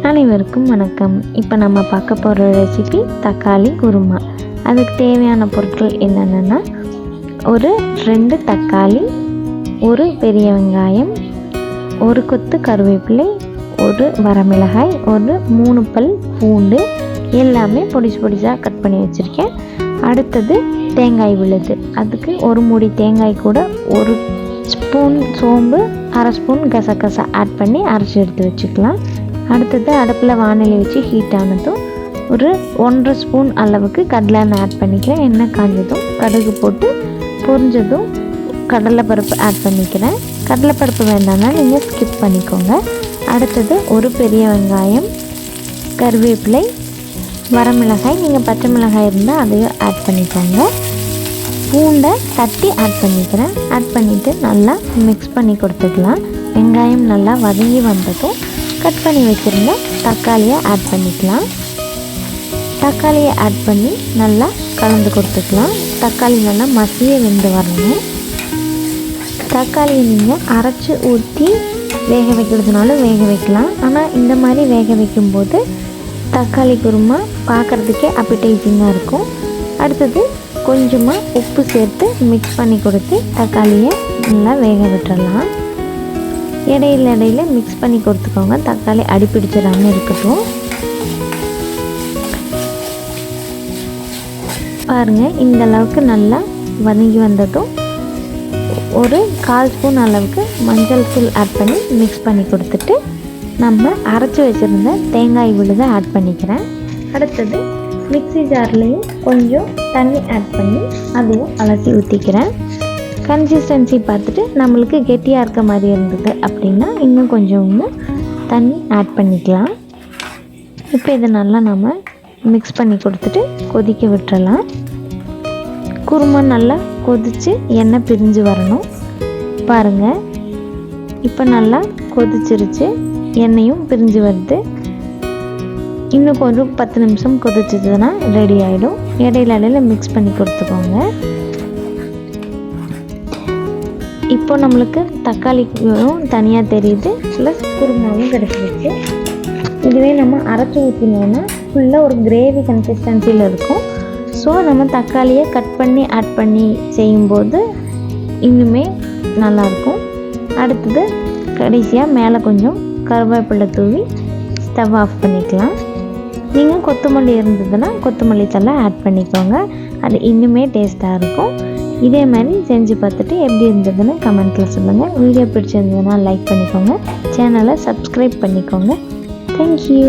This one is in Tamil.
அனைவருக்கும் வணக்கம். இப்போ நம்ம பார்க்க போகிற ரெசிபி தக்காளி குருமா. அதுக்கு தேவையான பொருட்கள் என்னென்னா, ஒரு 2 தக்காளி, ஒரு பெரிய வெங்காயம், ஒரு கொத்து கருவேப்பிலை, ஒரு வரமிளகாய், ஒரு 3 பல் பூண்டு, எல்லாமே பொடிசு பொடிசாக கட் பண்ணி வச்சுருக்கேன். அடுத்தது தேங்காய் விழுது. அதுக்கு ஒரு மூடி தேங்காய் கூட 1 ஸ்பூன் சோம்பு, 1/2 ஸ்பூன் கசகசா ஆட் பண்ணி அரைச்சி எடுத்து வச்சுக்கலாம். அடுத்தது அடுப்பில் வானிலை வச்சு ஹீட் ஆனதும் ஒரு 1/2 ஸ்பூன் அளவுக்கு கடலை எண்ணெய் ஆட் பண்ணிக்கிறேன். எண்ணெய் காஞ்சதும் கடுகு போட்டு பொரிஞ்சதும் கடலைப்பருப்பு ஆட் பண்ணிக்கிறேன். கடலைப்பருப்பு வேண்டாம்னா நீங்கள் ஸ்கிப் பண்ணிக்கோங்க. அடுத்தது ஒரு பெரிய வெங்காயம், கருவேப்பிலை, வரமிளகாய், நீங்கள் பச்சை மிளகாய் இருந்தால் அதையும் ஆட் பண்ணிக்கோங்க. பூண்டை தட்டி ஆட் பண்ணிக்கிறேன். ஆட் பண்ணிவிட்டு நல்லா மிக்ஸ் பண்ணி கொடுத்துக்கலாம். வெங்காயம் நல்லா வதங்கி வந்ததும் கட் பண்ணி வச்சுருந்த தக்காளியை ஆட் பண்ணிக்கலாம். தக்காளியை ஆட் பண்ணி நல்லா கலந்து கொடுத்துக்கலாம். தக்காளி நல்லா மசிய வெந்து வரணும். தக்காளியை நீங்கள் அரைச்சி ஊற்றி வேக வைக்கிறதுனால வேக வைக்கலாம். ஆனால் இந்த மாதிரி வேக வைக்கும்போது தக்காளி குருமா பார்க்குறதுக்கே அப்படைசிங்காக இருக்கும். அடுத்தது கொஞ்சமாக உப்பு சேர்த்து மிக்ஸ் பண்ணி கொடுத்து தக்காளியை நல்லா வேக விட்டுறலாம். இடையில மிக்ஸ் பண்ணி கொடுத்துக்கோங்க. தக்காளி அடிப்பிடிச்சிடாமல் இருக்கட்டும். பாருங்கள், இந்த அளவுக்கு நல்லா வதங்கி வந்ததும் ஒரு 1/4 ஸ்பூன் அளவுக்கு மஞ்சள் தூள் ஆட் பண்ணி மிக்ஸ் பண்ணி கொடுத்துட்டு நம்ம அரைச்சி வச்சுருந்த தேங்காய் விழுதை ஆட் பண்ணிக்கிறேன். அடுத்தது மிக்ஸி ஜார்லேயும் கொஞ்சம் தண்ணி ஆட் பண்ணி அதையும் அலசி ஊற்றிக்கிறேன். கன்சிஸ்டன்சி பார்த்துட்டு நம்மளுக்கு கெட்டியாக இருக்க மாதிரி இருந்தது அப்படின்னா இன்னும் கொஞ்சம் தண்ணி ஆட் பண்ணிக்கலாம். இப்போ இதை நல்லா நம்ம மிக்ஸ் பண்ணி கொடுத்துட்டு கொதிக்க விட்டுறலாம். குருமா நல்லா கொதித்து எண்ணெய் பிரிஞ்சு வரணும். பாருங்கள், இப்போ நல்லா கொதிச்சிருச்சு, எண்ணெயும் பிரிஞ்சு வருது. இன்னும் கொஞ்சம் 10 நிமிஷம் கொதிச்சதுன்னா ரெடி ஆகிடும். இடையில மிக்ஸ் பண்ணி கொடுத்துக்கோங்க. இப்போ நம்மளுக்கு தக்காளிக்கும் தனியாக தெரியுது, ப்ளஸ் குருமாவும் கிடச்சிருச்சு. இதுவே நம்ம அரைச்சி ஊற்றினோன்னா ஃபுல்லாக ஒரு கிரேவி கன்சிஸ்டன்சியில் இருக்கும். ஸோ நம்ம தக்காளியை கட் பண்ணி ஆட் பண்ணி செய்யும்போது இன்னுமே நல்லாயிருக்கும். அடுத்தது கடைசியாக மேலே கொஞ்சம் கருவேப்பிலை தூவி ஸ்டவ் ஆஃப் பண்ணிக்கலாம். நீங்கள் கொத்தமல்லி இருந்ததுன்னா கொத்தமல்லி தழை ஆட் பண்ணிக்கோங்க. அது இன்னுமே டேஸ்ட்டாக இருக்கும். இதே மாதிரி செஞ்சு பார்த்துட்டு எப்படி இருந்ததுன்னு கமெண்ட்டில் சொல்லுங்கள். வீடியோ பிடிச்சிருந்ததுன்னா லைக் பண்ணிக்கோங்க. சேனலை சப்ஸ்கிரைப் பண்ணிக்கோங்க. தேங்க்யூ.